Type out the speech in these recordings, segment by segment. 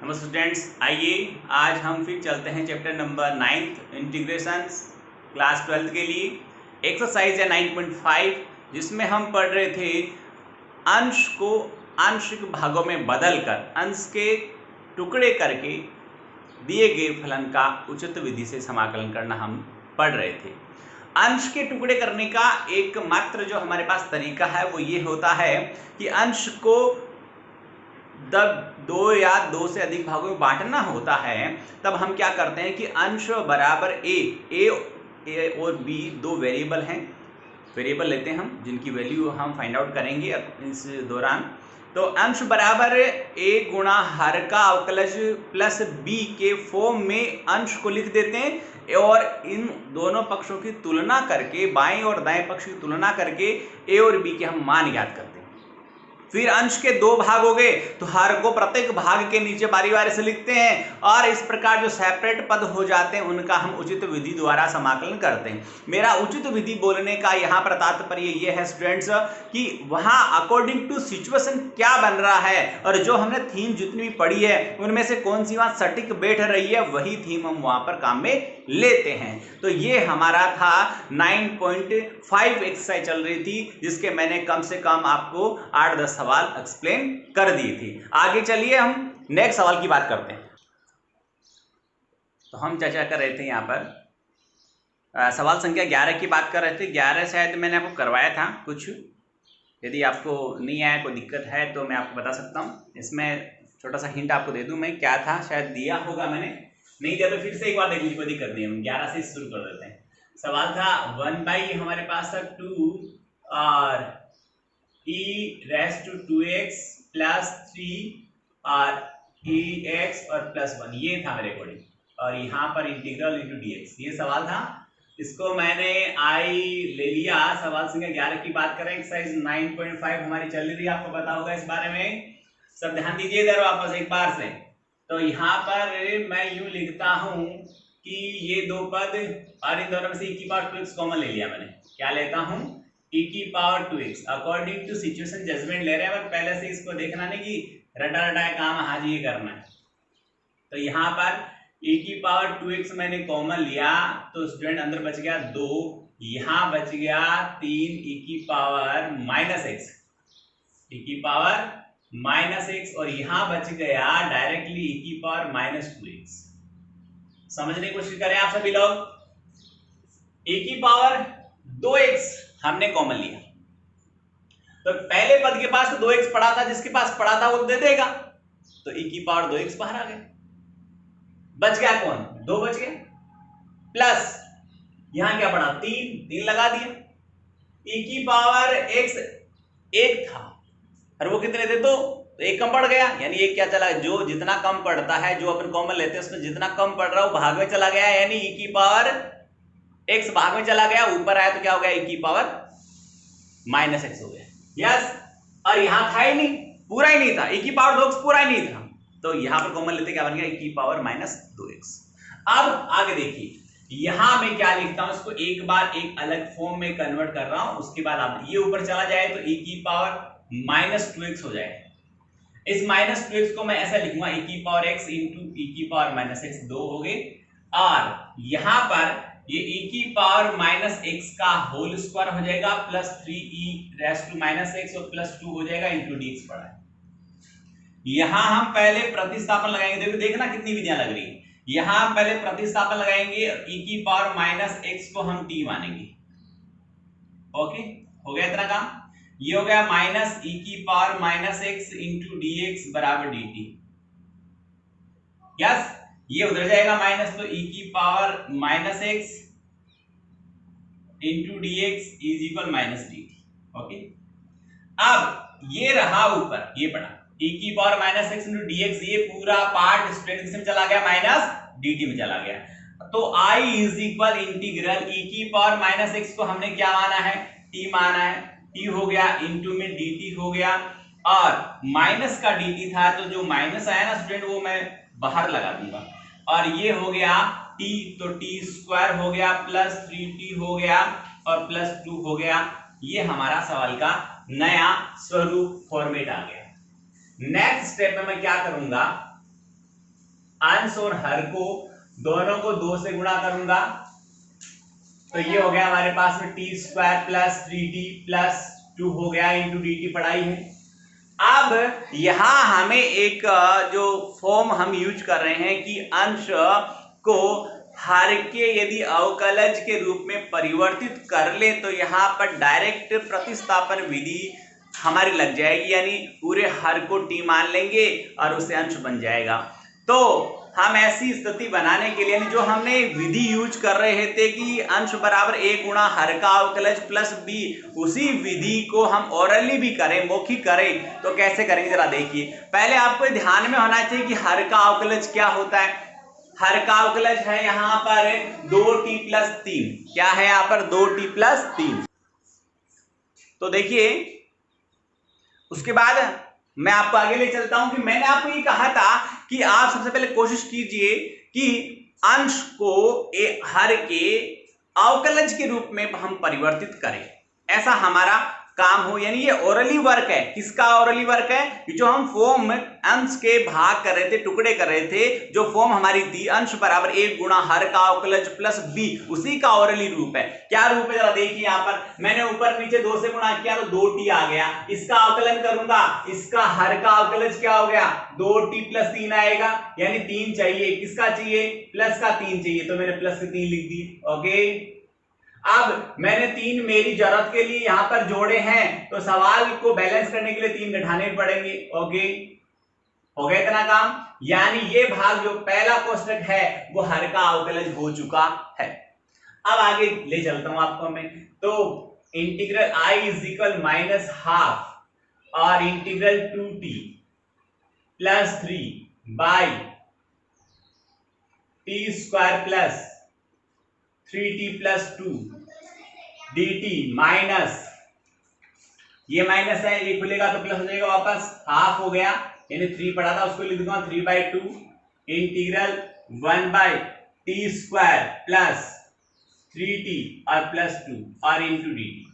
नमस्ते स्टूडेंट्स, आइए आज हम फिर चलते हैं चैप्टर नंबर 9 इंटीग्रेशंस क्लास 12 के लिए। एक्सरसाइज है 9.5 जिसमें हम पढ़ रहे थे अंश को आंशिक भागों में बदलकर अंश के टुकड़े करके दिए गए फलन का उचित विधि से समाकलन करना हम पढ़ रहे थे। अंश के टुकड़े करने का एकमात्र जो हमारे पास तरीका है वो ये होता है कि अंश को जब दो या दो से अधिक भागों में बांटना होता है तब हम क्या करते हैं कि अंश बराबर ए और बी दो वेरिएबल हैं, वेरिएबल लेते हैं हम जिनकी वैल्यू हम फाइंड आउट करेंगे इस दौरान। तो अंश बराबर ए गुणा हर का अवकलज प्लस बी के फॉर्म में अंश को लिख देते हैं और इन दोनों पक्षों की तुलना करके बाएं और दाएं पक्ष की तुलना करके ए और बी के हम मान ज्ञात करते हैं। फिर अंश के दो भाग हो गए तो हर को प्रत्येक भाग के नीचे बारी बारी से लिखते हैं और इस प्रकार जो सेपरेट पद हो जाते हैं उनका हम उचित विधि द्वारा समाकलन करते हैं। मेरा उचित विधि बोलने का यहाँ पर तात्पर्य ये है स्टूडेंट्स कि वहाँ अकॉर्डिंग टू सिचुएशन क्या बन रहा है और जो हमने थीम जितनी भी पढ़ी है उनमें से कौन सी वहाँ सटीक बैठ रही है वही थीम हम वहाँ पर काम में लेते हैं। तो ये हमारा था 9.5 एक्सरसाइज चल रही थी जिसके मैंने कम से कम आपको 8-10 सवाल एक्सप्लेन कर दिए थे। आगे चलिए हम नेक्स्ट सवाल की बात करते हैं। तो हम चर्चा कर रहे थे यहाँ पर सवाल संख्या 11 की बात कर रहे थे। 11 शायद मैंने आपको करवाया था कुछ, यदि आपको नहीं आया कोई दिक्कत है तो मैं आपको बता सकता हूँ। इसमें छोटा सा हिंट आपको दे दूँ मैं, क्या था शायद दिया होगा, मैंने नहीं दिया तो फिर से एक बार देख लीजिए, कोई दिक्कत नहीं है। हम 11 से शुरू कर देते हैं। सवाल था 1 हमारे पास 2 और e raise to 2x plus 3 और ex और प्लस 1, ये था मेरे अकॉर्डिंग, और यहाँ पर इंटीग्रल इंटू dx ये सवाल था। इसको मैंने आई ले लिया। सवाल संख्या 11 की बात करें, एक्सरसाइज 9.5 हमारी चल रही है, आपको पता होगा इस बारे में। सब ध्यान दीजिए इधर वापस एक बार से। तो यहाँ पर मैं यूं लिखता हूं कि ये दो पद और इन दोनों में से e की पावर 2x कॉमन ले लिया मैंने। क्या लेता हूं? e की power 2x according to situation judgement ले रहे हैं, पहले से इसको देखना नहीं कि रटा रटा काम आज ये करना है। तो यहाँ पर e की पावर 2x मैंने कॉमन लिया तो स्टूडेंट अंदर बच गया 2, यहाँ बच गया 3 e की पावर -x, e की पावर -x और यहां बच गया डायरेक्टली e की पावर -2x। समझने की कोशिश करें आप सभी लोग। e की पावर 2x हमने कॉमन लिया तो पहले पद के पास तो 2x पड़ा था, जिसके पास पड़ा था वो दे देगा, तो e की पावर 2x बाहर आ गया। बच गया कौन? 2 बच गया, प्लस यहां क्या पड़ा? 3 लगा दिया। e की पावर x 1 था और वो कितने थे? 2, तो 1 कम पड़ गया, यानी एक क्या चला, जो जितना कम पड़ता है जो अपन कॉमन लेते हैं उसमें जितना कम पड़ रहा है वो भाग में चला गया, यानी e की पावर x भाग में चला गया, ऊपर आया तो क्या हो गया? e की पावर -x हो गया। यस, और यहां था ही नहीं, पूरा ही नहीं था, e की पावर 2x पूरा ही नहीं था, तो यहां पर कॉमन लेते क्या बन गया? e की पावर -2x। अब आगे देखिए, यहां मैं क्या लिखता हूं, इसको एक बार एक अलग फॉर्म में कन्वर्ट कर रहा हूं, उसके बाद आप ये ऊपर चला जाए तो e की पावर -2x हो जाएगा। इस -2x को मैं ऐसा लिखूंगा e की पावर x इंटू e की पावर -x 2 हो गए, और यहां पर ये e की पावर -x का होल स्क्वायर हो जाएगा plus 3e raise to -x और प्लस 2 हो जाएगा इंटू dx पड़ा है। यहां हम पहले प्रतिस्थापन लगाएंगे, देखना कितनी विधियां लग रही है। यहां हम पहले प्रतिस्थापन लगाएंगे, e की पावर -x को हम t मानेंगे। ओके, हो गया इतना काम। ये हो गया माइनस e की पावर -x इंटू dx बराबर dt। यस, ये उधर जाएगा माइनस, तो e की power -x into dx is equal -dt। Okay, अब ये रहा ऊपर, ये पड़ा e की पावर -x इंटू dx, ये पूरा पार्ट स्टूडेंट किसमें चला गया? -dt में चला गया। तो I is equal integral e की पावर -x को हमने क्या माना है? t माना है, t हो गया इंटू में dt हो गया, और माइनस का dt था तो जो माइनस आया ना स्टूडेंट वो मैं बाहर लगा दूंगा, और ये हो गया t, तो t स्क्वायर हो गया प्लस 3t हो गया और प्लस 2 हो गया। ये हमारा सवाल का नया स्वरूप फॉर्मेट आ गया। नेक्स्ट स्टेप में मैं क्या करूंगा, अंश और हर को दोनों को 2 से गुणा करूंगा तो ये हो गया हमारे पास में T square plus 3t plus 2 हो गया इंटू डी टी पढ़ाई है। अब यहां हमें एक जो फॉर्म हम यूज कर रहे हैं कि अंश को हर के यदि अवकलज के रूप में परिवर्तित कर ले तो यहाँ पर डायरेक्ट प्रतिस्थापन विधि हमारी लग जाएगी, यानी पूरे हर को टी मान लेंगे और उससे अंश बन जाएगा। तो हम ऐसी स्थिति बनाने के लिए जो हमने विधि यूज कर रहे थे कि अंश बराबर a गुणा हर का अवकलज प्लस b, उसी विधि को हम ओरली भी करें, मौखिक करें तो कैसे करेंगे जरा देखिए। पहले आपको ध्यान में होना चाहिए कि हर का अवकलज क्या होता है। हर का अवकलज है यहाँ पर 2t प्लस 3। क्या है यहाँ पर 2t प्लस 3। तो देखिए उसके बाद मैं आपको आगे ले चलता हूं कि मैंने आपको ये कहा था कि आप सबसे पहले कोशिश कीजिए कि अंश को हर के अवकलज के रूप में हम परिवर्तित करें, ऐसा हमारा काम हो। यानी ये ओरली वर्क है। किसका ओरली वर्क है? जो हम फॉर्म अंश के भाग कर रहे थे, टुकड़े कर रहे थे, जो फॉर्म हमारी थी अंश बराबर 1 गुणा हर का अवकलज प्लस b, उसी का ओरली रूप है। क्या रूप है जरा देखिए। यहाँ पर मैंने ऊपर नीचे 2 से गुणा किया तो 2t आ गया। इसका अवकलन करूंगा, इसका हर का अवकलज क्या हो गया 2t प्लस 3 आएगा, यानी 3 चाहिए। किसका चाहिए? प्लस का 3 चाहिए, तो मैंने प्लस के 3 लिख दी। ओके, अब मैंने 3 मेरी जरूरत के लिए यहां पर जोड़े हैं तो सवाल को बैलेंस करने के लिए 3 घटाने पड़ेंगे। ओके, हो गया इतना काम। यानी ये भाग जो पहला कोष्टक है वो हर का अवकलज हो चुका है। अब आगे ले चलता हूं आपको मैं। तो integral i is equal minus half और integral 2t plus 3 by t square plus 3t plus 2 dt minus, ये माइनस है, ये खुलेगा तो प्लस हो जाएगा, वापस हाफ हो गया, यानी 3 पड़ा था उसको लिख दूंगा 3/2 integral 1/t square plus 3t और प्लस 2 और इंटू dt।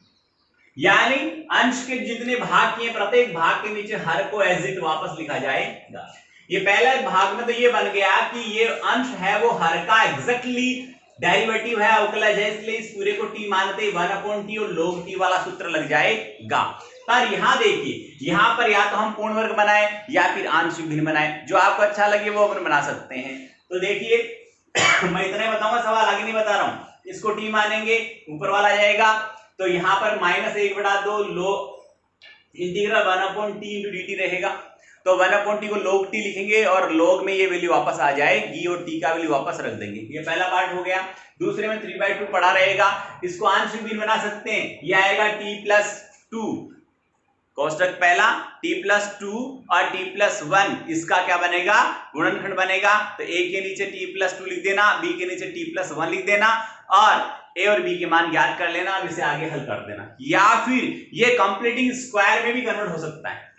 यानी अंश के जितने भाग किए प्रत्येक भाग के नीचे हर को एज इट वापस लिखा जाएगा। ये पहले भाग में तो ये बन गया कि ये अंश है वो हर का एग्जैक्टली डेरिवेटिव है, अवकलज है, इसलिए इस पूरे को t मानते 1/t और log t वाला सूत्र लग जाएगा। पर यहां देखिए, यहां पर या तो हम पूर्ण वर्ग बनाए या फिर आंशिक भिन्न बनाए, जो आपको अच्छा लगे वो अपन बना सकते हैं। तो देखिए मैं इतना ही बताऊंगा, सवाल आगे नहीं बता रहा हूं। इसको t मानेंगे, ऊपर वाला जाएगा तो यहां पर -1/2 लो इंटीग्रल 1/t इंटू dt रहेगा। तो 1/t को log t लिखेंगे और log में ये वैल्यू वापस आ जाएगी और t का वैल्यू वापस रख देंगे। ये पहला पार्ट हो गया। दूसरे में 3/2 पड़ा रहेगा, इसको आंशिक भिन्न बना सकते हैं। ये आएगा t प्लस 2, कोष्टक पहला t प्लस 2 और t प्लस 1, इसका क्या बनेगा? गुणनखंड बनेगा। तो a के नीचे t प्लस 2 लिख देना, b के नीचे t प्लस 1 लिख देना और a और b के मान ज्ञात कर लेना और इसे आगे हल कर देना। या फिर ये कंप्लीटिंग स्क्वायर में भी कन्वर्ट हो सकता है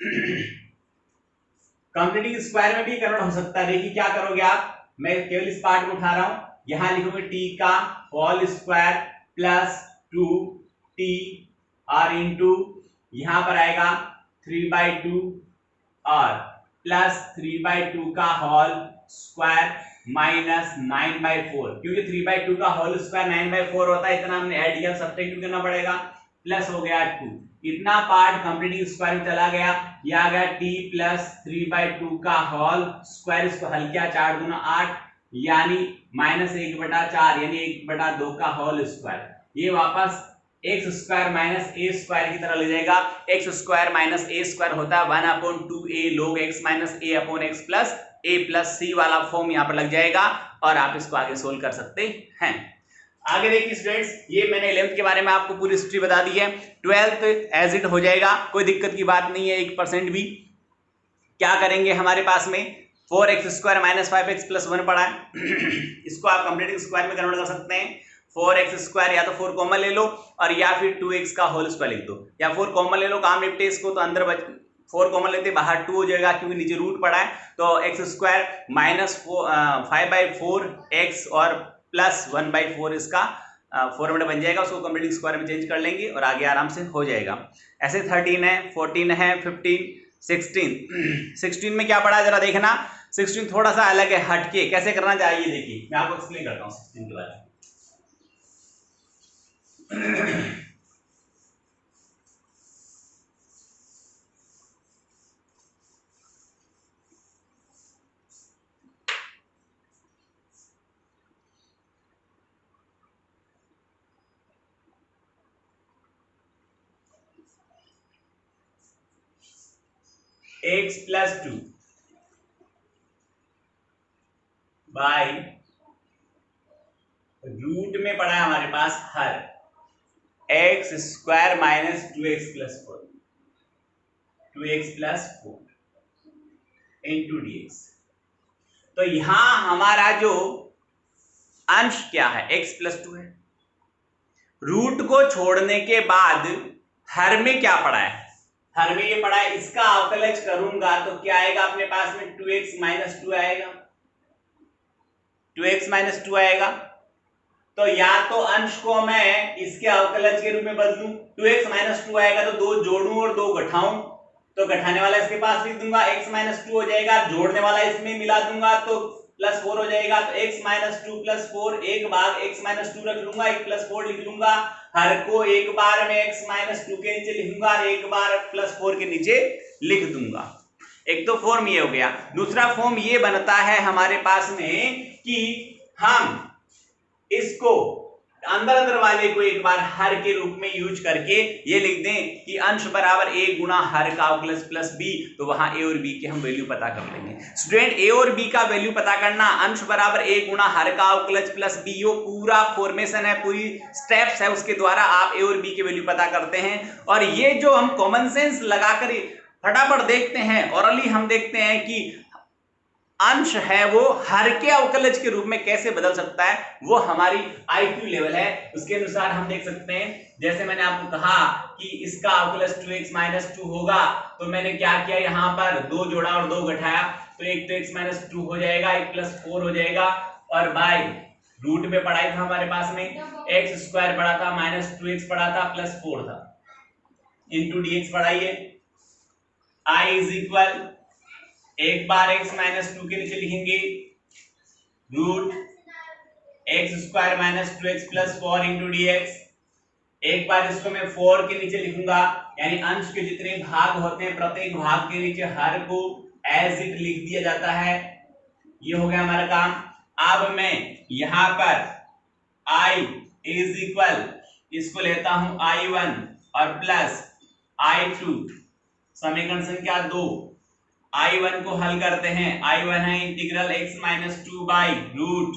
कंप्लीटिंग स्क्वायर में भी कन्वर्ट हो सकता है। देखिए क्या करोगे आप, मैं केवल इस पार्ट को उठा रहा हूं, यहां लिखोगे t का होल स्क्वायर प्लस 2t और इंटू यहां पर आएगा 3/2 और प्लस 3/2 का होल स्क्वायर माइनस 9/4, क्योंकि 3/2 का होल स्क्वायर 9/4 होता है, इतना हमने ऐड किया, सब्ट्रैक्ट करना पड़ेगा, प्लस हो गया 2। इतना पार्ट कंप्लीटिंग स्क्वायर में चला गया, ये आ गया t प्लस 3/2 का होल स्क्वायर, इसको हल किया 4 दूना 8 यानी -1/4 यानी 1/2 का होल स्क्वायर। ये वापस x square minus a square की तरह ले जाएगा। x square minus a square होता है 1/2a log x minus a upon x plus a plus c वाला फॉर्म यहाँ पर लग जाएगा और आप इसको आगे सोल्व कर सकते हैं। आगे देखिए स्टूडेंट्स, ये मैंने 11th के बारे में आपको पूरी हिस्ट्री बता दी है। 12th एज इट हो जाएगा, कोई दिक्कत की बात नहीं है 1% भी। क्या करेंगे, हमारे पास में 4x square minus 5x plus 1 पड़ा है इसको आप कंप्लीटिंग स्क्वायर में कन्वर्ट कर सकते हैं। 4x स्क्वायर या तो 4 कॉमन ले लो और या फिर 2x का होल स्क्वायर लिख दो, या 4 कॉमन ले लो, काम निपटे इसको। तो अंदर 4 कॉमन लेते बाहर 2 हो जाएगा क्योंकि नीचे रूट पड़ा है। तो x स्क्वायर माइनस 5/4x और प्लस 1/4 इसका फॉर्मूला बन जाएगा, उसको कंप्लीटिंग स्क्वायर में चेंज कर लेंगे और आगे आराम से हो जाएगा। ऐसे 13 है, 14 है, 15, 16 में क्या पड़ा जरा देखना। 16 थोड़ा सा अलग है, हटके। कैसे करना चाहिए देखिए, मैं आपको एक्सप्लेन करता हूँ 16 के बारे में। x प्लस 2 बाई रूट में पड़ा है हमारे पास हर x square minus 2x plus 4, 2x plus 4 into dx। तो यहां हमारा जो अंश क्या है, x प्लस 2 है। रूट को छोड़ने के बाद हर में क्या पड़ा है, हर में ये पड़ा है, इसका अवकलज करूंगा तो क्या आएगा अपने पास में 2x माइनस 2 आएगा, 2x माइनस 2 आएगा। तो या तो अंश को मैं इसके अवकलज के रूप में बदलूं, 2x माइनस 2 आएगा तो 2 जोड़ूं और 2 घटाऊं, तो घटाने वाला इसके पास लिख दूंगा, x माइनस 2 हो जाएगा, जोड़ने वाला इसमें मिला दूंगा तो प्लस 4 हो जाएगा। तो x माइनस 2 प्लस 4, एक भाग x माइनस 2 रख लूंगा, एक प्लस 4 लिख लूंगा, हर को एक बार में x माइनस 2 के नीचे लिखूंगा और एक बार प्लस 4 के नीचे लिख दूंगा। एक तो फॉर्म ये हो गया। दूसरा फॉर्म ये बनता है हमारे पास में कि हम इसको अंदर अंदर वाले को एक बार हर के रूप में यूज करके ये लिख दें कि अंश बराबर a गुना हर का अवकलज प्लस b, तो वहां a और b के हम वैल्यू पता कर लेंगे। स्टूडेंट a और b का वैल्यू पता करना, अंश बराबर a गुना हर का अवकलज प्लस b, यो पूरा फॉर्मेशन है, पूरी स्टेप्स है, उसके द्वारा आप a और b के वैल्यू पता करते हैं। और ये जो हम कॉमन सेंस लगाकर फटाफट देखते हैं, ओरली हम देखते हैं कि अंश है वो हर के अवकलज के रूप में कैसे बदल सकता है, वो हमारी IQ लेवल है। उसके अनुसार हम देख सकते हैं, जैसे मैंने आपको कहा कि इसका अवकलज 2x माइनस 2 होगा, तो मैंने क्या किया, यहाँ पर 2 जोड़ा और 2 घटाया, तो एक तो x माइनस 2 हो जाएगा, एक प्लस 4 हो जाएगा, और बाय रूट में पढ़ाई था हमारे पास में x स्क्वायर पड़ा था, माइनस 2x पड़ा था, प्लस 4 था, इंटू dx पढ़ाइए। I इज इक्वल, एक बार x माइनस 2 के नीचे लिखेंगे root x square minus 2x plus 4 into dx, एक बार इसको मैं 4 के नीचे लिखूंगा, यानी अंश के जितने भाग होते हैं प्रत्येक भाग के नीचे हर को एज इट लिख दिया जाता है। ये हो गया हमारा काम। अब मैं यहां पर I इज इक्वल, इसको लेता हूं I1 और प्लस I2, समीकरण संख्या 2, I1 को हल करते हैं, I1 है integral x minus 2 by root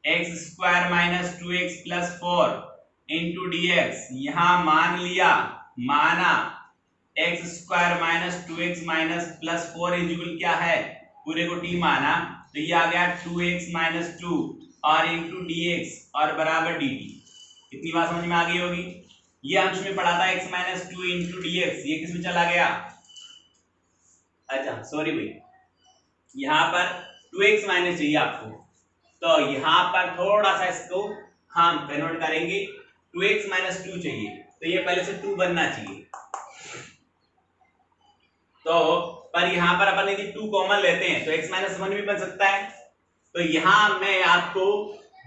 x square minus 2x plus 4 into dx। यहां मान लिया, माना x square minus 2x minus plus 4 equal क्या है, पूरे को t माना, तो ये आ गया 2x माइनस 2 और इंटू dx और बराबर dt। इतनी बात समझ में आ गई होगी। ये अंश में पढ़ा था x माइनस 2 इंटू dx, ये किस में चला गया, अच्छा सॉरी भाई, यहां पर 2x माइनस चाहिए आपको, तो यहां पर थोड़ा सा इसको हम कन्वर्ट करेंगे, 2x माइनस 2 चाहिए, तो ये पहले से 2 बनना चाहिए, तो पर यहां पर अपन यदि 2 कॉमन लेते हैं तो x माइनस 1 भी बन सकता है। तो यहां मैं आपको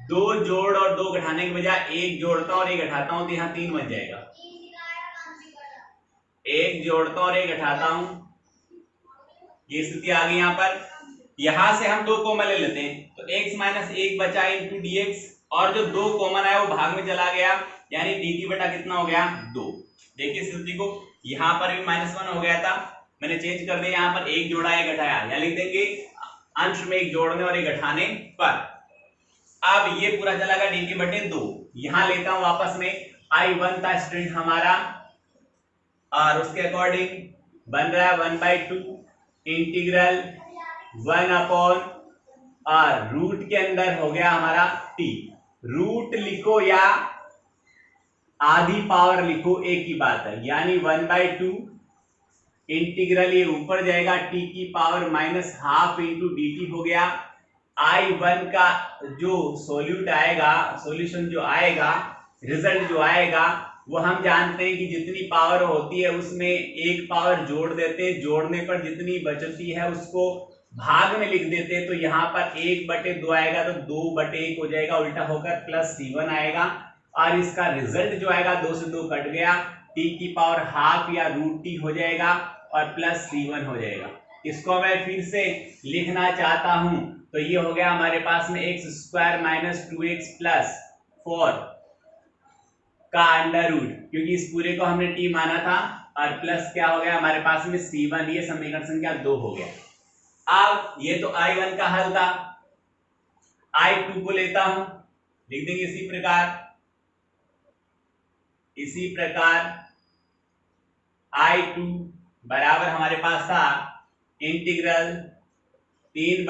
2 जोड़ और 2 घटाने के बजाय 1 जोड़ता हूं और 1 घटाता हूं, तो यहां 3 बन जाएगा, 1 जोड़ता हूं और 1 घटाता हूं, ये स्थिति आ गई। यहां पर यहां से हम 2 कॉमन ले लेते हैं, तो x माइनस 1 बचा इंटू dx, और जो 2 कॉमन आया वो भाग में चला गया, यानी dt बटा कितना हो गया 2। देखिए स्थिति को, यहां पर भी -1 हो गया था, मैंने चेंज कर दिया, यहां पर 1 जोड़ा 1 घटाया, या लिख देंगे अंश में 1 जोड़ने और 1 घटाने पर। अब ये पूरा चला गया dt बटे 2, यहां लेता हूं वापस में, I1 था स्टूडेंट हमारा, और उसके अकॉर्डिंग बन रहा है 1/2 इंटीग्रल 1 अपॉन, और रूट के अंदर हो गया हमारा t, रूट लिखो या आधी पावर लिखो एक ही बात है, यानी 1/2 इंटीग्रल, ये ऊपर जाएगा t की पावर -12 इंटू dt हो गया। I1 का जो सोल्यूट आएगा, सॉल्यूशन जो आएगा, रिजल्ट जो आएगा, वो हम जानते हैं कि जितनी पावर होती है उसमें एक पावर जोड़ देते हैं, जोड़ने पर जितनी बचती है उसको भाग में लिख देते तो यहाँ पर 1/2 आएगा तो 2/1 हो जाएगा, उल्टा होकर प्लस C1 आएगा। और इसका रिजल्ट जो आएगा 2 से 2 कट गया, t की पावर हाफ या √t हो जाएगा और प्लस C1 हो जाएगा। इसको मैं फिर से लिखना चाहता हूं तो ये हो गया हमारे पास में x² - 2x + 4 का अंडर रूट, क्योंकि इस पूरे को हमने t माना था, और प्लस क्या हो गया हमारे पास में C1, ये समीकरण संख्या 2 हो गया। अब ये तो I1 का हल था, I2 को लेता हूं, लिख देंगे इसी प्रकार I2 बराबर हमारे पास था इंटीग्रल 3/√x²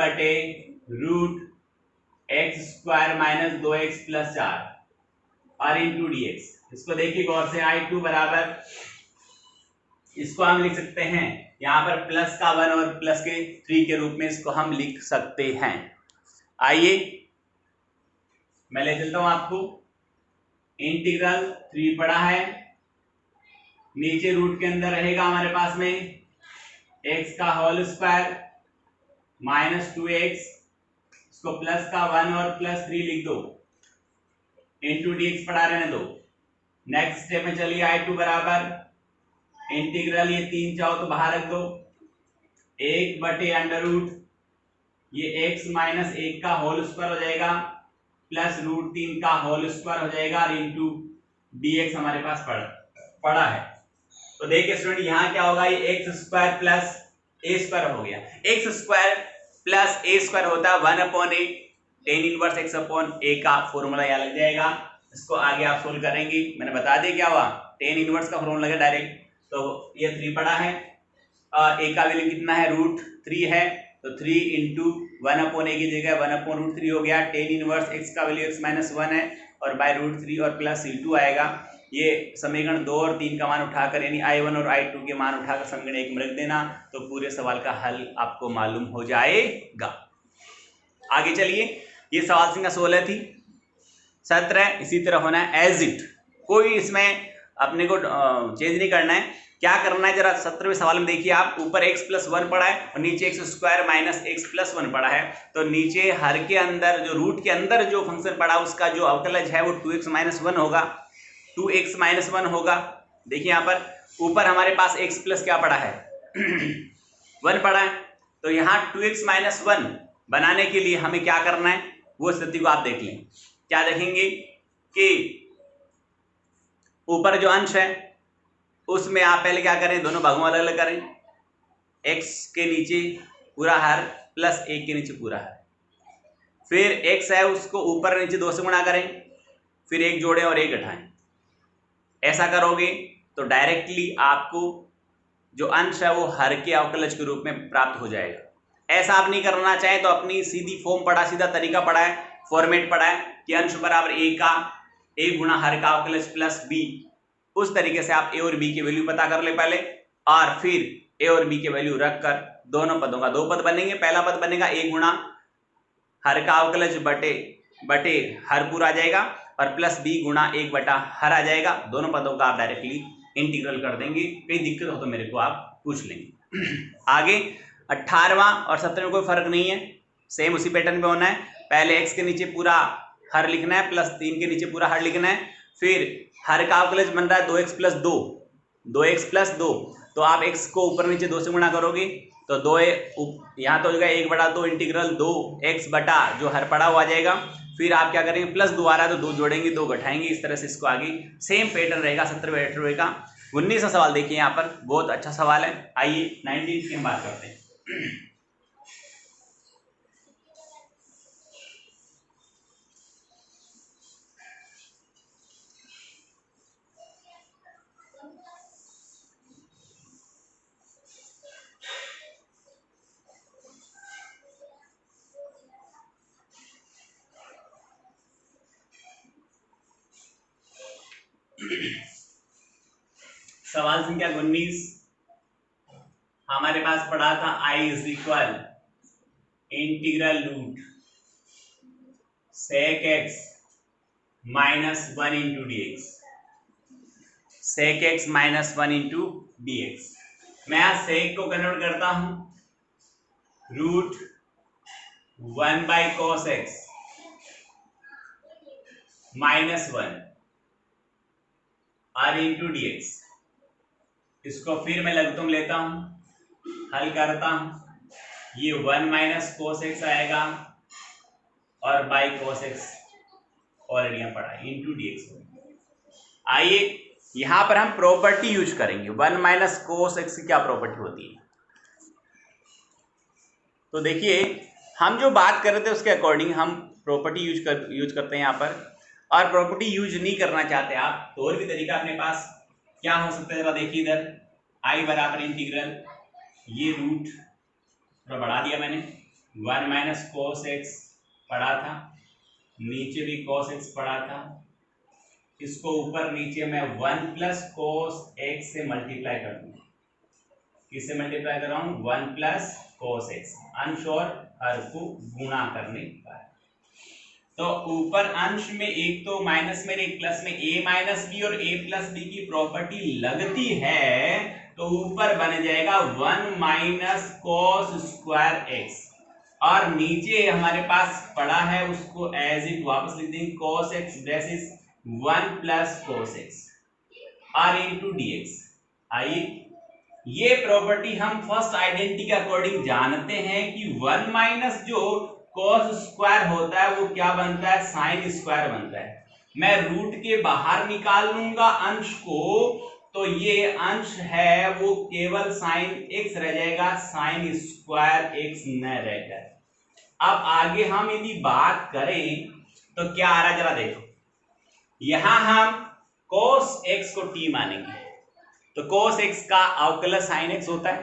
- 2x + 4 और इंटू dx। इसको देखिए गौर से, I2 बराबर, इसको हम लिख सकते हैं यहाँ पर प्लस का 1 और प्लस के 3 के रूप में इसको हम लिख सकते हैं। आइए मैं ले चलता हूं आपको, इंटीग्रल 3 पड़ा है, नीचे रूट के अंदर रहेगा हमारे पास में x का होल स्क्वायर - 2x, इसको प्लस का 1 और प्लस 3 लिख दो, इंटू dx पड़ा रहने दो। नेक्स्ट स्टेप में चलिए, I2 बराबर इंटीग्रल, ये 3 चाहो तो बाहर रख दो, 1/√, ये x - 1 का होल स्क्वायर हो जाएगा प्लस √3 का होल स्क्वायर हो जाएगा, और इंटू dx हमारे पास पड़ा है। तो देखिए स्टूडेंट, यहाँ क्या होगा, ये x² + a² हो गया। x² + a² होता है 1/a, tan इनवर्स x/a का फॉर्मूला यहाँ लग जाएगा। इसको आगे आप सोल्व करेंगे, मैंने बता दिया क्या हुआ, tan इनवर्स का फॉर्मूला लगा डायरेक्ट। तो ये 3 पड़ा है, a का वैल्यू कितना है, √3 है, तो 3 इंटू 1/a की जगह 1/√3 हो गया। tan इनवर्स x का वैल्यू x - 1 है और बाय √3 और प्लस C2 आएगा। ये समीकरण 2 और 3 का मान उठाकर, यानी I1 और I2 के मान उठाकर समीकरण 1 में रख देना, तो पूरे सवाल का हल आपको मालूम हो जाएगा। आगे चलिए, ये सवाल संख्या 16 थी। 17 इसी तरह होना है एज इट, कोई इसमें अपने को चेंज नहीं करना है। क्या करना है, जरा 17वें सवाल में देखिए आप, ऊपर x + 1 पड़ा है और नीचे x² - x + 1 पड़ा है, तो नीचे हर के अंदर जो रूट के अंदर जो फंक्शन पड़ा उसका जो अवकलज है वो 2x - 1 होगा, 2x - 1 होगा। देखिए यहाँ पर ऊपर हमारे पास x प्लस क्या पड़ा है 1 पड़ा है, तो यहाँ 2x - 1 बनाने के लिए हमें क्या करना है, वो स्थिति को आप देख लें। क्या देखेंगे कि ऊपर जो अंश है उसमें आप पहले क्या करें, दोनों भागों अलग अलग करें, x के नीचे पूरा हर प्लस 1 के नीचे पूरा हर, फिर x है उसको ऊपर नीचे 2 से गुणा करें, फिर 1 जोड़ें और 1 घटाएं। ऐसा करोगे तो डायरेक्टली आपको जो अंश है वो हर के अवकलज के रूप में प्राप्त हो जाएगा। ऐसा आप नहीं करना चाहें तो अपनी सीधी फॉर्म पड़ा, सीधा तरीका पड़ा है, फॉर्मेट पड़ा है कि अंश बराबर a गुणा हर का अवकलज प्लस b। उस तरीके से आप a और b की वैल्यू पता कर ले पहले, और फिर a और b की वैल्यू रखकर दोनों पदों का 2 पद बनेंगे। पहला पद बनेगा a गुणा हर का अवकलज बटे हर पूरा आ जाएगा, और प्लस b गुणा 1/हर आ जाएगा। दोनों पदों का आप डायरेक्टली इंटीग्रल कर देंगे। कहीं दिक्कत हो तो मेरे को आप पूछ लेंगे। आगे 18वां और 17वां कोई फर्क नहीं है, सेम उसी पैटर्न पे होना है। पहले x के नीचे पूरा हर लिखना है, प्लस 3 के नीचे पूरा हर लिखना है, फिर हर का अवकलज बन रहा है 2x + 2, 2x + 2, तो आप x को ऊपर नीचे 2 से गुणा करोगे तो 2 यहाँ तो हो जाएगा 1/2 इंटीग्रल 2x बटा जो हर पड़ा हुआ आ जाएगा। फिर आप क्या करेंगे, प्लस 2 आ रहा है तो 2 जोड़ेंगे, 2 घटाएंगे, इस तरह से इसको आगे सेम पैटर्न रहेगा 17वें 18वें का। 19वां सवाल देखिए, यहाँ पर बहुत अच्छा सवाल है। आइए 19 की हम बात करते हैं। सवाल संख्या 19 हमारे पास पड़ा था I = integral root sec x - 1 into dx, sec x - 1 into dx। मैं आज sec को कन्वर्ट करता हूं रूट 1 बाई कॉस एक्स -1 और इंटू डी एक्स। इसको फिर मैं लघुत्तम लेता हूं, हल करता हूं, ये 1 माइनस कोस एक्स आएगा और बाई कोस एक्स ऑलरेडी यहाँ पढ़ा इंटू डी एक्स। आइए यहां पर हम प्रॉपर्टी यूज करेंगे। 1 माइनस कोस एक्स की क्या प्रॉपर्टी होती है, तो देखिए हम जो बात कर रहे थे उसके अकॉर्डिंग हम प्रॉपर्टी यूज करते हैं यहाँ पर। और प्रॉपर्टी यूज नहीं करना चाहते आप तो और भी तरीका अपने पास क्या हो सकता है, जरा देखिए इधर। आई बराबर इंटीग्रल, ये रूट थोड़ा बढ़ा दिया मैंने, 1 माइनस कोस एक्स पढ़ा था, नीचे भी कोस एक्स पढ़ा था, इसको ऊपर नीचे मैं 1 प्लस कोस एक्स से मल्टीप्लाई कर दूंगा। किससे मल्टीप्लाई कर रहा हूं, 1 प्लस कोस एक्स, अंश और हर को गुणा करने पर। तो ऊपर अंश में एक तो माइनस में एक प्लस में a माइनस बी और a प्लस बी की प्रॉपर्टी लगती है, तो ऊपर बन जाएगा 1 माइनस कोस स्क्वायर एक्स और नीचे हमारे पास पड़ा है उसको एज इट वापस लिख देंगे cos x braces 1 plus cos x और इंटू डी एक्स। आइए ये प्रॉपर्टी हम फर्स्ट आइडेंटिटी के अकॉर्डिंग जानते हैं कि 1 माइनस जो कॉस स्क्वायर होता है वो क्या बनता है, साइन स्क्वायर बनता है। मैं रूट के बाहर निकाल लूंगा अंश को, तो ये अंश है वो केवल साइन एक्स रह जाएगा, साइन स्क्वायर एक्स न रहकर। अब आगे हम यदि बात करें तो क्या आ रहा है जरा देखो, यहां हम cos x को t मानेंगे, तो cos x का अवकलज sin x होता है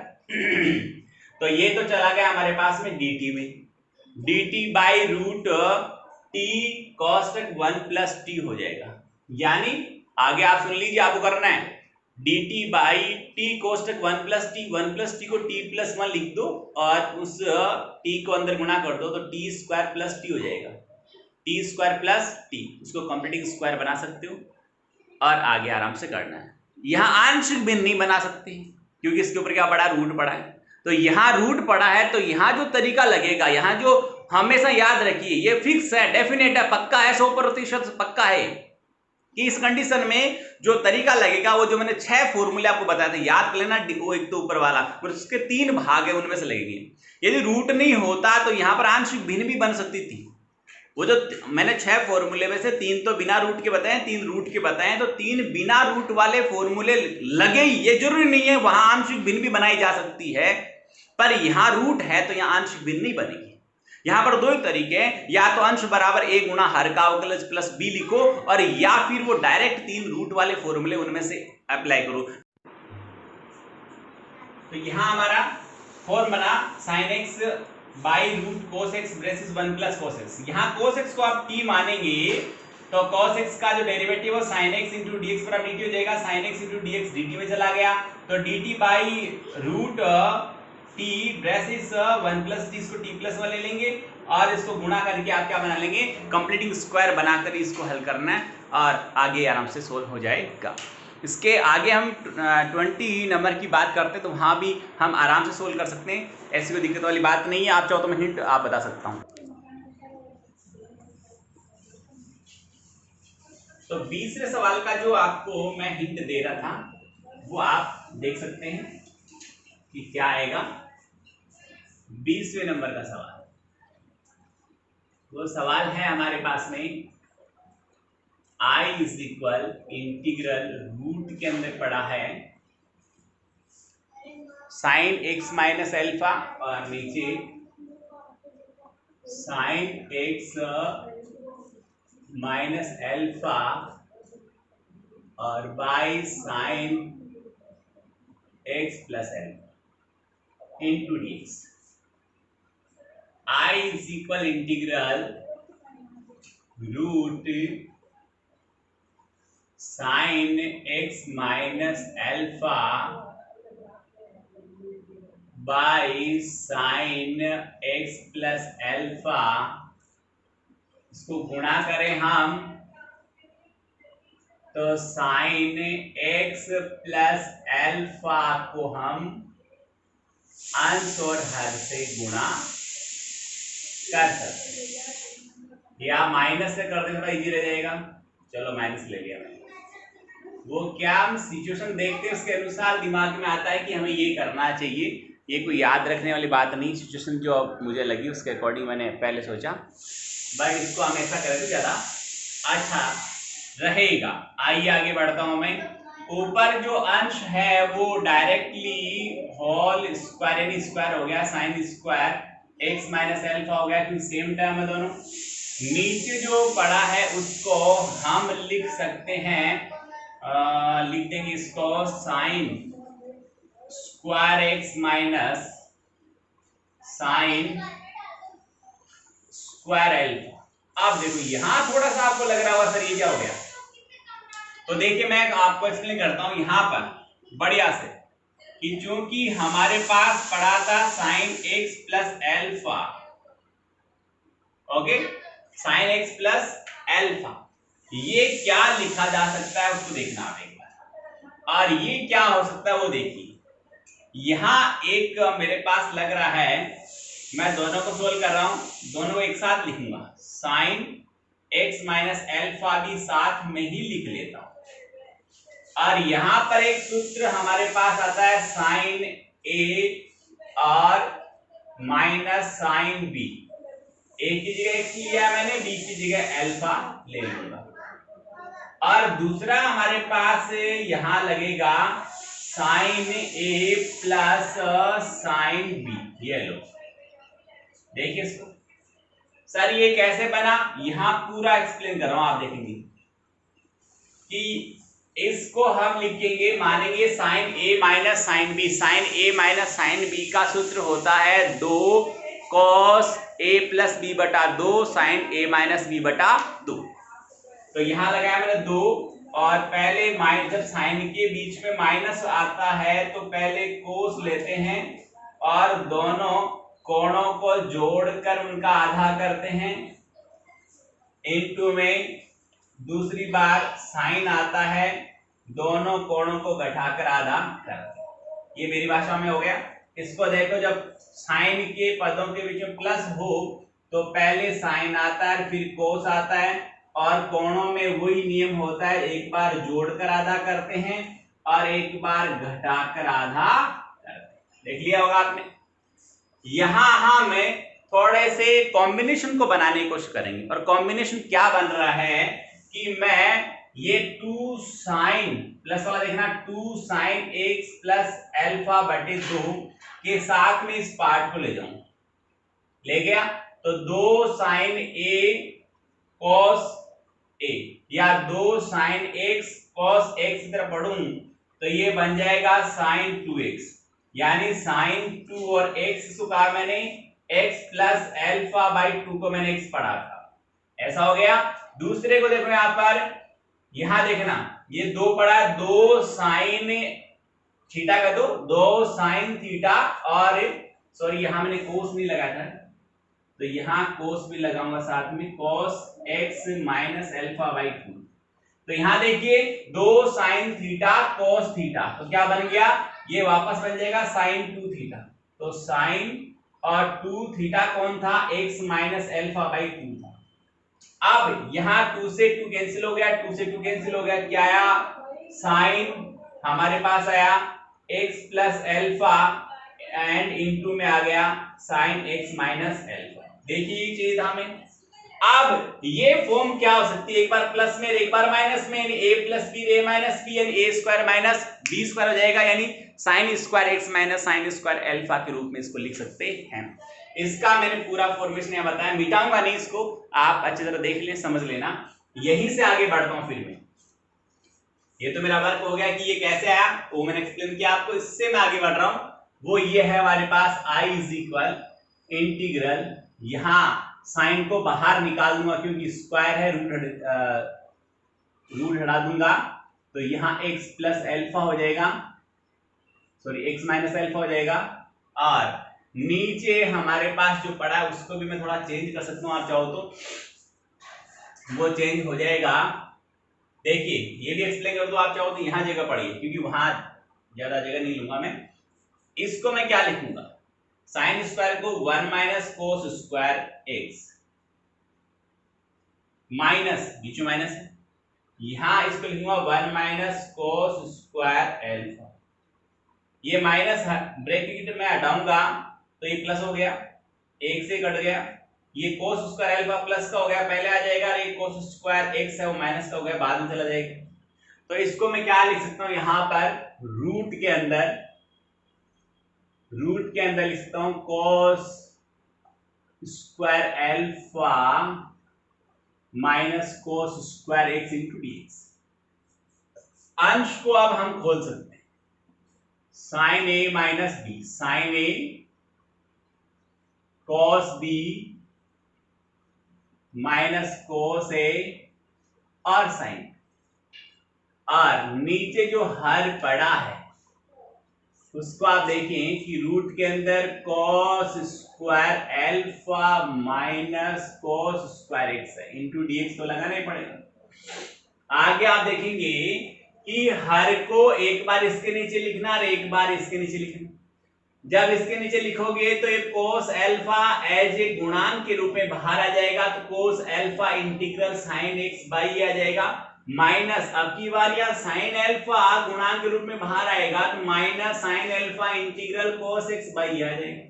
तो ये तो चला गया हमारे पास में dt में, dt by root t cos 1 plus t हो जाएगा। यानी आगे आप सुन लीजिए, आपको करना है dt by T cos 1 plus T, 1 plus T को t प्लस 1 लिख दो और उस t को अंदर गुणा कर दो तो टी स्क्वायर प्लस टी हो जाएगा, टी स्क्वायर प्लस टी, उसको कंप्लीटिंग स्क्वायर बना सकते हो और आगे आराम से करना है। यहां आंशिक भिन्न नहीं बना सकते क्योंकि इसके ऊपर क्या पड़ा है, रूट पड़ा है, तो यहां रूट पड़ा है तो यहां जो तरीका लगेगा, यहां जो हमेशा याद रखिए ये फिक्स है, डेफिनेट है, पक्का है, 100% पक्का है कि इस कंडीशन में जो तरीका लगेगा वो जो मैंने 6 फॉर्मूले आपको बताए थे याद कर लेना, वो एक तो ऊपर वाला उसके 3 भाग है उनमें से लगेंगे। यदि रूट नहीं होता तो यहां पर आंशिक भिन्न भी बन सकती थी। वो जो मैंने 6 फॉर्मूले में से 3 तो बिना रूट के बताए, 3 रूट के बताए, तो 3 बिना रूट वाले फॉर्मूले लगे ही, ये जरूरी नहीं है वहां आंशिक भिन्न भी बनाई जा सकती है, पर यहां रूट है तो यहां आंशिक भिन्न नहीं बनेगी। यहां पर दो ही तरीके हैं, या तो अंश बराबर a गुणा हर का अवकलज प्लस b लिखो और या फिर वो डायरेक्ट 3 रूट वाले फॉर्मूले उनमें से अप्लाई करो। तो यहां हमारा फॉर्म बना sin x by root cos x braces 1 plus cos x। यहां cos x को आप t मानेंगे तो cos x का जो डेरिवेटिव है sin x into d x बराबर dt हो जाएगा, sin x into d x dt में चला गया तो dt by root t braces 1 plus t, इसको t प्लस 1 ले लेंगे और इसको गुणा करके आप क्या बना लेंगे, कंप्लीटिंग स्क्वायर बनाकर इसको हल करना है और आगे आराम से सोल्व हो जाएगा। इसके आगे हम 20 नंबर की बात करते हैं तो वहां भी हम आराम से सोल्व कर सकते हैं, ऐसी कोई दिक्कत वाली बात नहीं है। आप चाहो तो मैं हिंट आप बता सकता हूं। तो 20वें सवाल का जो आपको मैं हिंट दे रहा था वो आप देख सकते हैं कि क्या आएगा। 20वें नंबर का सवाल, वो सवाल है हमारे पास में I is equal integral root के अंदर पड़ा है साइन एक्स माइनस एल्फा और नीचे साइन एक्स माइनस एल्फा और by sine x plus alpha into d x. I is equal integral root sine x minus alpha by sine x plus alpha, इसको गुणा करें हम तो साइन एक्स प्लस एल्फा को हम अंश और हर से गुणा कर सकते, या माइनस से कर दे थोड़ा इजी रह जाएगा। चलो माइनस ले लिया मैंने। वो क्या हम सिचुएशन देखते हैं उसके अनुसार दिमाग में आता है कि हमें ये करना चाहिए। ये कोई याद रखने वाली बात नहीं, सिचुएशन जो मुझे लगी उसके अकॉर्डिंग मैंने पहले सोचा भाई इसको हम ऐसा करें तो ज़्यादा अच्छा रहेगा। आइए आगे बढ़ता हूँ मैं। ऊपर जो अंश है वो डायरेक्टली होल स्क्वायर यानी स्क्वायर हो गया, sign square x minus alpha हो गया क्योंकि सेम टर्म है दोनों। नीचे जो पड़ा है उसको हम लिख सकते हैं, लिख देंगे इसको sign square x minus sine square alpha. अब देखो यहां थोड़ा सा आपको लग रहा होगा सर ये क्या हो गया, तो देखिए मैं आपको एक्सप्लेन करता हूं यहां पर बढ़िया से कि चूंकि हमारे पास पड़ा था sign x plus alpha, okay, sign x plus alpha, ये क्या लिखा जा सकता है उसको देखना आप एक बार, और ये क्या हो सकता है वो देखिए। यहां एक मेरे पास लग रहा है, मैं दोनों को सोल्व कर रहा हूं, दोनों को एक साथ लिखूंगा, साइन एक्स माइनस एल्फा भी साथ में ही लिख लेता हूं। और यहां पर एक सूत्र हमारे पास आता है साइन ए और माइनस साइन बी, ए की जगह एक्स लिया मैंने, बी की जगह एल्फा ले लूंगा। और दूसरा हमारे पास यहां लगेगा साइन ए प्लस साइन बी, ये लो देखिए इसको। सर ये कैसे बना, यहां पूरा एक्सप्लेन कर रहा हूं, आप देखेंगे कि इसको हम लिखेंगे, मानेंगे sign a minus sine B. Sine a minus sine B का सूत्र होता है 2 कॉस ए प्लस बी बटा 2 साइन ए माइनस बी बटा 2। तो यहां लगाया मैंने 2, और पहले जब साइन के बीच में माइनस आता है तो पहले कोस लेते हैं और दोनों कोणों को जोड़कर उनका आधा करते हैं, इनटू में दूसरी बार साइन आता है, दोनों कोणों को घटाकर आधा करते हैं। ये मेरी भाषा में हो गया। इसको देखो, जब साइन के पदों के बीच में प्लस हो तो पहले साइन आता है फिर कोस आता है, और कोणों में वही नियम होता है, एक बार जोड़कर आधा करते हैं और एक बार घटाकर आधा करते हैं। देख लिया होगा आपने। यहां हम थोड़े से कॉम्बिनेशन को बनाने की कोशिश करेंगे, और कॉम्बिनेशन क्या बन रहा है कि मैं ये 2 साइन प्लस वाला देखना, 2 साइन एक्स प्लस एल्फा बटे 2 के साथ में इस पार्ट को ले जाऊं, ले गया तो 2 साइन ए कॉस ए, या 2 साइन एक्स कॉस एक्स की तरफ बढ़ूं तो ये बन जाएगा साइन 2x, यानी साइन 2 और x को कहा मैंने x प्लस एल्फा बाई 2 को मैंने x पढ़ा था, ऐसा हो गया। दूसरे को देखो यहां पर, यहां देखना ये 2 पढ़ा, 2 साइन थीटा का 2 साइन थीटा, और सॉरी यहां मैंने कोस नहीं लगाया था तो यहां कोस भी लगाऊंगा साथ में, cos x minus alpha by 2। तो यहां देखिए 2 साइन थीटा cos थीटा, तो क्या बन गया, ये वापस बन जाएगा साइन 2 थीटा। तो साइन और 2 थीटा कौन था, x माइनस एल्फा बाई 2 था। अब यहां 2 से 2 कैंसिल हो गया, 2 से 2 कैंसिल हो गया, क्या आया, साइन हमारे पास आया x plus alpha and into में आ गया साइन x माइनस एल्फा। देखिए ये चीज हमें, अब ये फॉर्म क्या हो सकती है, एक बार प्लस में एक बार माइनस में, यानी a plus b a minus b, यानी a square minus b square हो जाएगा, यानी sine square x minus sine square alpha के रूप में इसको लिख सकते हैं। इसका मैंने पूरा फॉर्मेशन यहाँ बताया, मिटाऊंगा नहीं इसको, आप अच्छी तरह देख ले, समझ लेना। यहीं से आगे बढ़ता हूं फिर मैं, ये तो मेरा वर्क हो गया कि ये कैसे आया वो मैंने एक्सप्लेन किया आपको। इससे मैं आगे बढ़ रहा हूं, वो ये है हमारे पास i इज इक्वल इंटीग्रल, यहां साइन को बाहर निकाल दूंगा क्योंकि स्क्वायर है, रूट हटा दूंगा, तो यहां x प्लस एल्फा हो जाएगा, सॉरी x माइनस एल्फा हो जाएगा, और नीचे हमारे पास जो पड़ा है उसको भी मैं थोड़ा चेंज कर सकता हूं, आप चाहो तो वो चेंज हो जाएगा। देखिए ये भी एक्सप्लेन कर दो, आप चाहो तो यहां जगह पढ़िए क्योंकि वहां ज्यादा जगह नहीं लूंगा मैं। इसको मैं क्या लिखूंगा, साइन स्क्वायर को 1 minus cos square x, minus बीच में माइनस है, यहां इसको लिखूंगा 1 माइनस कोस स्क्वायर एल्फा। ये माइनस ब्रैकेट में हटाऊंगा तो ये प्लस हो गया, एक से कट गया, ये कोस स्क्वायर एल्फा प्लस का हो गया, पहले आ जाएगा, ये कोस स्क्वायर एक्स है वो माइनस का हो गया, बाद में चला जाएगा। तो इसको मैं क्या लिख सकता हूं, यहां पर रूट के अंदर लिख सकता हूं cos square alpha minus cos square x into d x. अंश को अब हम खोल सकते हैं, sine a minus b, sine a cos b minus cos a और साइन, और नीचे जो हर पड़ा है उसको आप देखें कि रूट के अंदर cos square alpha minus cos square x है, इंटू डीएक्स तो लगाना ही पड़ेगा। आगे आप देखेंगे कि हर को एक बार इसके नीचे लिखना और एक बार इसके नीचे लिखना। जब इसके नीचे लिखोगे तो ये कोस एल्फा एज ए गुणांक के रूप में बाहर आ जाएगा, तो cos alpha integral sine x by आ जाएगा, माइनस अब की बार यह साइन एल्फा गुणांक के रूप में बाहर आएगा, तो minus sine alpha integral cos x by आ जाएगा।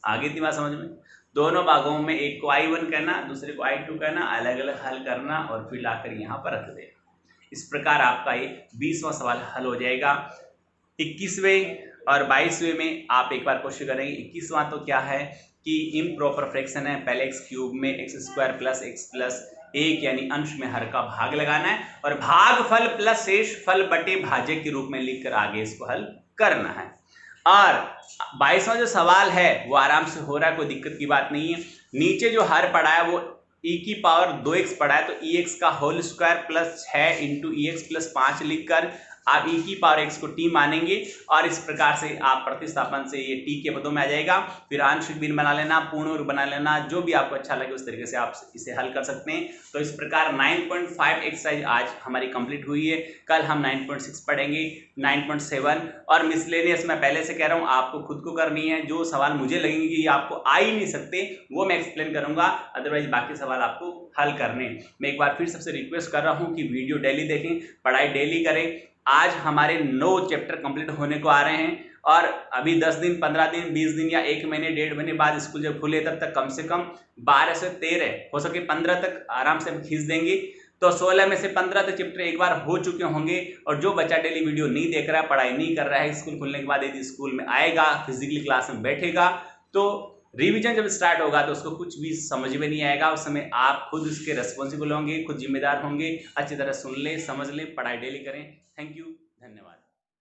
आगे इतनी बात समझ में, दोनों भागों में एक को I1 करना, दूसरे को I2 करना, अलग अलग हल करना और फिर लाकर यहाँ पर रख देना। इस प्रकार आपका ये 20वां सवाल हल हो जाएगा। 21वें और 22वें में आप एक बार कोशिश करेंगे। 21वां तो क्या है कि इम्प्रॉपर फ्रैक्शन है, पहले एक्स क्यूब में x square plus x plus एक यानी अंश में हर का भाग लगाना है और भागफल प्लस शेष फल बटे भाज्य के रूप में लिखकर आगे इसको हल करना है। और 22वां जो सवाल है वो आराम से हो रहा है, कोई दिक्कत की बात नहीं है। नीचे जो हर पड़ा है वो e की पावर 2x पड़ा है, तो ex का whole square plus 6 into ex plus 5 लिखकर आप e की पावर x को t मानेंगे और इस प्रकार से आप प्रतिस्थापन से ये t के पदों में आ जाएगा। फिर आंशिक भिन्न बना लेना, पूर्ण वर्ग बना लेना, जो भी आपको अच्छा लगे उस तरीके से आप इसे हल कर सकते हैं। तो इस प्रकार 9.5 एक्सरसाइज आज हमारी कंप्लीट हुई है। कल हम 9.6 पढ़ेंगे, 9.7 और मिसलेनियस मैं पहले से कह रहा हूँ आपको खुद को करनी है। जो सवाल मुझे लगेंगे कि आपको आ ही नहीं सकते वो मैं एक्सप्लेन करूंगा, अदरवाइज बाकी सवाल आपको हल करने। मैं एक बार फिर सबसे रिक्वेस्ट कर रहा हूँ कि वीडियो डेली देखें, पढ़ाई डेली करें। आज हमारे 9 चैप्टर कंप्लीट होने को आ रहे हैं और अभी 10 दिन 15 दिन 20 दिन या 1 महीने 1.5 महीने बाद स्कूल जब खुले तब तक कम से कम 12 से 13 हो सके 15 तक आराम से हम खींच देंगे। तो 16 में से 15 तक चैप्टर एक बार हो चुके होंगे। और जो बच्चा डेली वीडियो नहीं देख रहा है, पढ़ाई नहीं कर रहा है, स्कूल खुलने के बाद यदि स्कूल में आएगा, फिजिकली क्लास में बैठेगा, तो रिवीजन जब स्टार्ट होगा तो उसको कुछ भी समझ में नहीं आएगा। उस समय आप खुद उसके रिस्पॉन्सिबल होंगे, खुद जिम्मेदार होंगे। अच्छी तरह सुन ले, समझ ले, पढ़ाई डेली करें। थैंक यू, धन्यवाद।